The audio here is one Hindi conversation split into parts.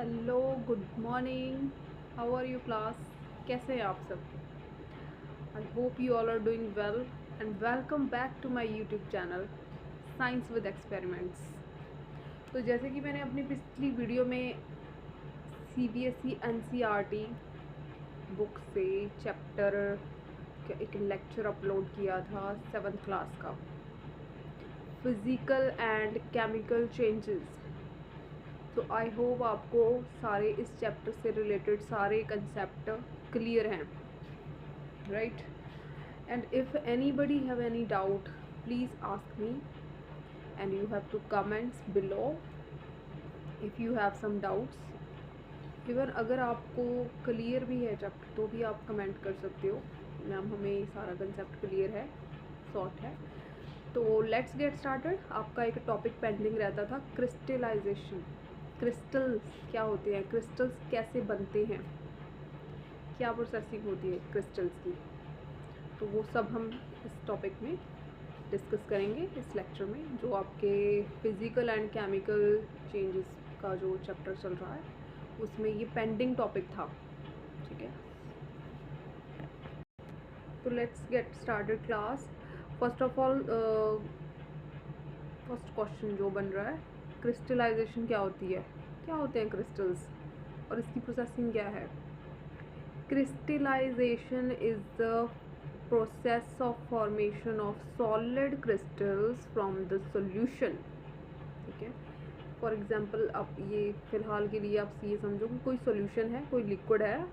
Hello, good morning. How are you class? कैसे हैं आप सब? I hope you all are doing well and welcome back to my YouTube channel science with experiments. तो जैसे कि मैंने अपनी पिछली वीडियो में CBSE NCERT बुक से चैप्टर का एक लेक्चर अपलोड किया था 7th क्लास का, फिज़िकल एंड केमिकल चेंजेस। तो आई होप आपको सारे इस चैप्टर से रिलेटेड सारे कंसेप्ट क्लियर हैं, right? And if anybody have any doubt please ask me and you have to comments below if you have some doubts. Even अगर आपको क्लियर भी है चैप्टर तो भी आप कमेंट कर सकते हो, मैम हमें सारा कंसेप्ट क्लियर है, शॉर्ट है। तो लेट्स गेट स्टार्टेड। आपका एक टॉपिक पेंडिंग रहता था, क्रिस्टलाइजेशन। क्रिस्टल्स क्या होते हैं, क्रिस्टल्स कैसे बनते हैं, क्या प्रोसेसिंग होती है क्रिस्टल्स की, तो वो सब हम इस टॉपिक में डिस्कस करेंगे इस लेक्चर में, जो आपके फिज़िकल एंड केमिकल चेंजेस का जो चैप्टर चल रहा है उसमें ये पेंडिंग टॉपिक था, ठीक है? तो let's get started class. First of all first question जो बन रहा है, क्रिस्टलाइजेशन क्या होती है, क्या होते हैं क्रिस्टल्स और इसकी प्रोसेसिंग क्या है? Crystallization is the process of formation of solid crystals from the solution, ठीक है? फॉर एग्जांपल आप ये फ़िलहाल के लिए आप ये समझो कि कोई सॉल्यूशन है, कोई लिक्विड है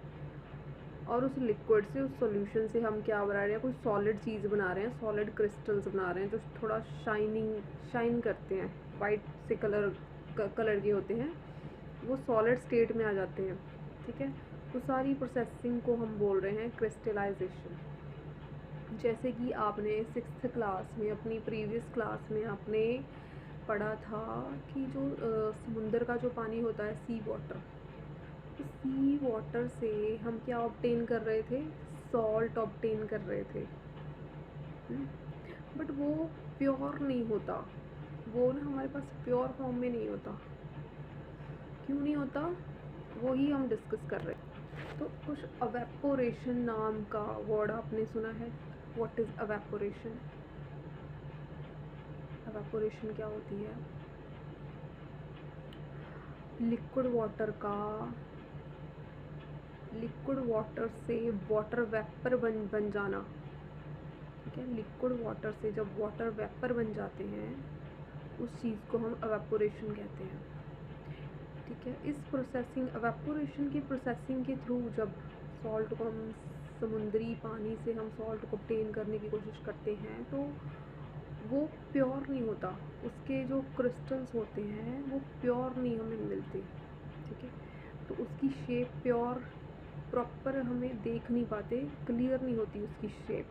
और उस लिक्विड से, उस सॉल्यूशन से हम क्या बना रहे हैं, कोई सॉलिड चीज़ बना रहे हैं, सॉलिड क्रिस्टल्स बना रहे हैं जो थोड़ा शाइन करते हैं, वाइट से कलर के होते हैं, वो सॉलिड स्टेट में आ जाते हैं, ठीक है? तो सारी प्रोसेसिंग को हम बोल रहे हैं क्रिस्टलाइजेशन। जैसे कि आपने 6th क्लास में, अपनी प्रीवियस क्लास में आपने पढ़ा था कि जो समुंदर का जो पानी होता है, सी वाटर, तो सी वाटर से हम क्या ऑब्टेन कर रहे थे, सॉल्ट ऑब्टेन कर रहे थे, बट वो प्योर नहीं होता, वो ना हमारे पास प्योर फॉर्म में नहीं होता। क्यों नहीं होता, वो ही हम डिस्कस कर रहे हैं। तो कुछ अवेपोरेशन नाम का वर्ड आपने सुना है, व्हाट इज़ अवेपोरेशन? अवेपोरेशन क्या होती है? लिक्विड वाटर से वाटर वेपर बन जाना, ठीक है? लिक्विड वाटर से जब वाटर वेपर बन जाते हैं उस चीज़ को हम अवेपोरेशन कहते हैं, ठीक है? इस प्रोसेसिंग, अवेपोरेशन की प्रोसेसिंग के थ्रू जब सॉल्ट को हम, समुद्री पानी से हम सॉल्ट को ऑब्टेन करने की कोशिश करते हैं तो वो प्योर नहीं होता, उसके जो क्रिस्टल्स होते हैं वो प्योर नहीं हमें मिलते, ठीक है? तो उसकी शेप प्योर प्रॉपर हमें देख नहीं पाते, क्लियर नहीं होती उसकी शेप,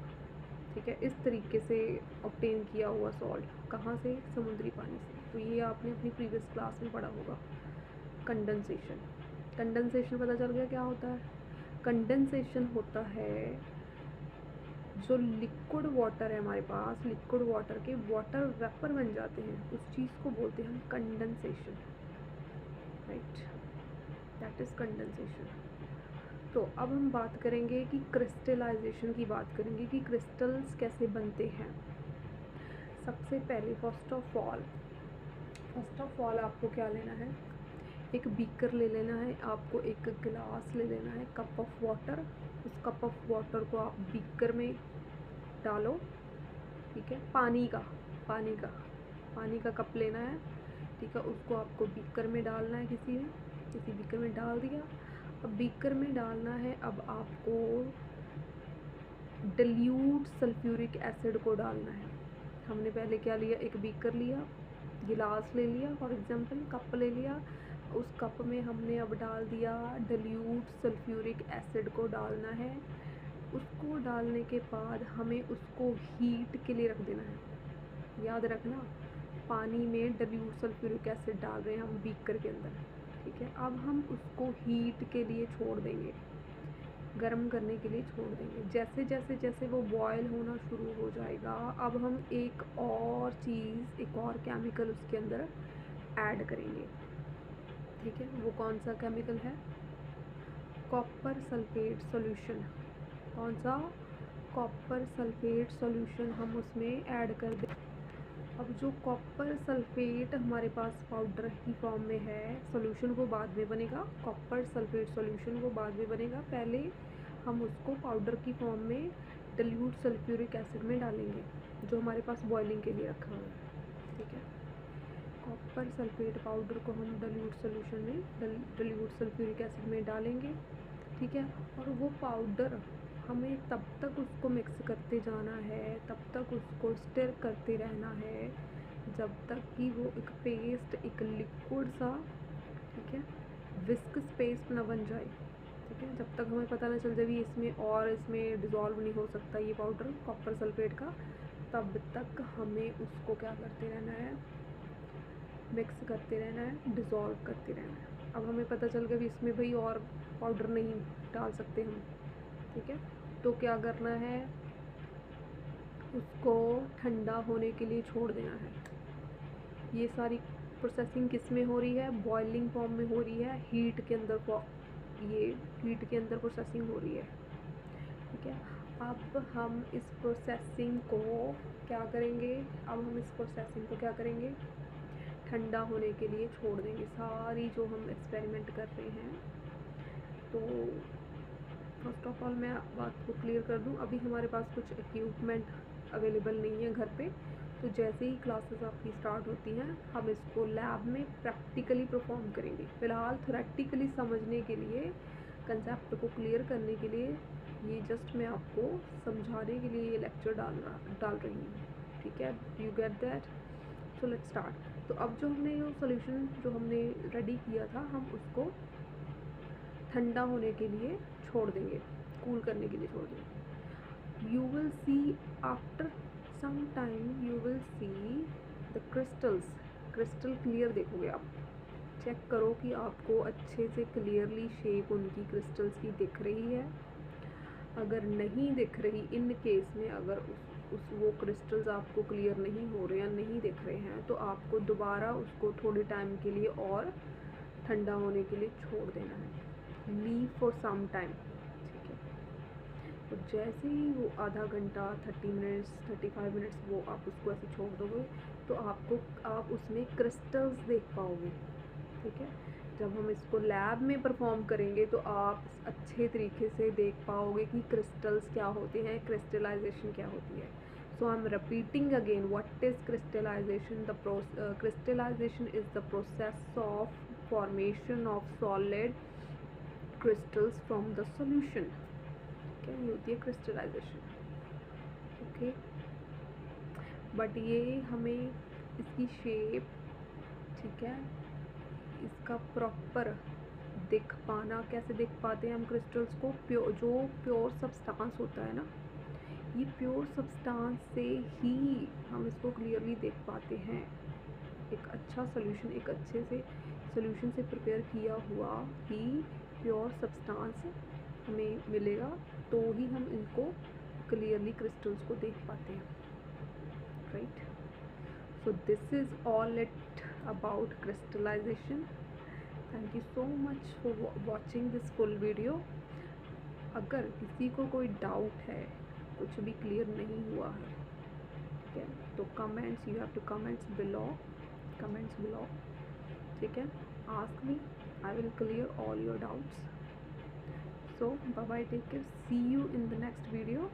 ठीक है? इस तरीके से ऑब्टेन किया हुआ सॉल्ट कहाँ से, समुद्री पानी से। तो ये आपने अपनी प्रीवियस क्लास में पढ़ा होगा। कंडेंसेशन, कंडेंसेशन पता चल गया क्या होता है? कंडेंसेशन होता है जो लिक्विड वाटर है हमारे पास, लिक्विड वाटर के वाटर वेपर बन जाते हैं, उस चीज़ को बोलते हैं हम condensation, right? That is condensation. तो अब हम बात करेंगे कि क्रिस्टलाइजेशन की बात करेंगे कि क्रिस्टल्स कैसे बनते हैं। सबसे पहले फर्स्ट ऑफ ऑल आपको क्या लेना है, एक बीकर ले लेना है, आपको एक गिलास ले लेना है, कप ऑफ वाटर। उस कप ऑफ वाटर को आप बीकर में डालो, ठीक है? पानी का कप लेना है, ठीक है? उसको आपको बीकर में डालना है, किसी बीकर में डाल दिया। अब बीकर में डालना है, अब आपको डिल्यूट सल्फ्यूरिक एसिड को डालना है। हमने पहले क्या लिया, एक बीकर लिया, गिलास ले लिया, फॉर एग्जांपल कप ले लिया, उस कप में हमने अब डाल दिया डिल्यूट सल्फ्यूरिक एसिड को डालना है। उसको डालने के बाद हमें उसको हीट के लिए रख देना है। याद रखना, पानी में डिल्यूट सल्फ्यूरिक एसिड डाल रहे हैं हम बीकर के अंदर, ठीक है? अब हम उसको हीट के लिए छोड़ देंगे, गर्म करने के लिए छोड़ देंगे। जैसे वो बॉयल होना शुरू हो जाएगा, अब हम एक और चीज़, एक और केमिकल उसके अंदर ऐड करेंगे, ठीक है, वो कौन सा केमिकल है? Copper sulphate solution. कौन सा? कॉपर सल्फेट सॉल्यूशन हम उसमें ऐड कर दें। अब जो कॉपर सल्फेट हमारे पास पाउडर की फॉर्म में है, सॉल्यूशन वो बाद में बनेगा। कॉपर सल्फेट सॉल्यूशन वो बाद में बनेगा, पहले हम उसको पाउडर की फॉर्म में डिल्यूट सल्फ्यूरिक एसिड में डालेंगे, जो हमारे पास बॉइलिंग के लिए रखा हुआ है। ठीक है, कॉपर सल्फेट पाउडर को हम डिल्यूट सॉल्यूशन में डिल्यूट सल्फ्यूरिक एसिड में डालेंगे। ठीक है, और वो पाउडर हमें तब तक उसको मिक्स करते जाना है, तब तक उसको स्टिर करते रहना है, जब तक कि वो एक पेस्ट, एक लिक्विड सा, ठीक है, विस्कस पेस्ट ना बन जाए। ठीक है, जब तक हमें पता ना चल जाए भी इसमें डिज़ोल्व नहीं हो सकता ये पाउडर कॉपर सल्फेट का, तब तक हमें उसको क्या करते रहना है? मिक्स करते रहना है, डिज़ोल्व करते रहना है। अब हमें पता चल गया भी इसमें भाई और पाउडर नहीं डाल सकते हम। ठीक है, तो क्या करना है? उसको ठंडा होने के लिए छोड़ देना है। ये सारी प्रोसेसिंग किस में हो रही है? बॉइलिंग फॉर्म में हो रही है, हीट के अंदर ये हीट के अंदर प्रोसेसिंग हो रही है। ठीक है, अब हम इस प्रोसेसिंग को क्या करेंगे? ठंडा होने के लिए छोड़ देंगे, सारी जो हम एक्सपेरिमेंट कर रहे हैं। तो फर्स्ट ऑफ ऑल मैं बात को क्लियर कर दूं, अभी हमारे पास कुछ इक्विपमेंट अवेलेबल नहीं है घर पे, तो जैसे ही क्लासेस आपकी स्टार्ट होती हैं हम इसको लैब में प्रैक्टिकली परफॉर्म करेंगे। फ़िलहाल थ्योरेटिकली समझने के लिए, कंसेप्ट को क्लियर करने के लिए, ये जस्ट मैं आपको समझाने के लिए ये लेक्चर डाल रही हूँ। ठीक है, you get that? So let's start. तो अब जो सोल्यूशन जो हमने रेडी किया था, हम उसको ठंडा होने के लिए छोड़ देंगे, कूल करने के लिए छोड़ देंगे। You will see after some time, you will see the crystal clear देखोगे आप। चेक करो कि आपको अच्छे से क्लियरली शेप उनकी क्रिस्टल्स की दिख रही है। अगर नहीं दिख रही, इन केस में अगर वो क्रिस्टल्स आपको क्लियर नहीं हो रहे हैं, नहीं दिख रहे हैं, तो आपको दोबारा उसको थोड़े टाइम के लिए और ठंडा होने के लिए छोड़ देना है। Leave for some time. ठीक है, तो जैसे ही वो आधा घंटा, 30 मिनट्स, 35 मिनट्स वो आप उसको ऐसे छोड़ दोगे, तो आप उसमें क्रिस्टल्स देख पाओगे। ठीक है, जब हम इसको लैब में परफॉर्म करेंगे तो आप अच्छे तरीके से देख पाओगे कि क्रिस्टल्स क्या होते हैं, क्रिस्टलाइजेशन क्या होती है। So I am repeating again, what is crystallisation? Crystallisation is the process of formation of solid crystals from the solution. क्या ये होती है क्रिस्टलाइजेशन? ओके, बट ये हमें इसकी शेप, ठीक है, इसका प्रॉपर दिख पाना, कैसे दिख पाते हैं हम क्रिस्टल्स को? जो प्योर सब्सटेंस होता है ना, ये प्योर सब्सटेंस से ही हम इसको क्लियरली देख पाते हैं। एक अच्छा सॉल्यूशन, एक अच्छे से सॉल्यूशन से प्रिपेयर किया हुआ ही प्योर सब्सटेंस हमें मिलेगा, तो ही हम इनको क्लियरली क्रिस्टल्स को देख पाते हैं। Right, so this is all it about crystallization. Thank you so much for watching this full video. अगर किसी को कोई डाउट है, कुछ भी क्लियर नहीं हुआ है, ठीक है, तो comments, you have to comments below, ठीक है, ask me, I will clear all your doubts. So bye bye, take care, see you in the next video.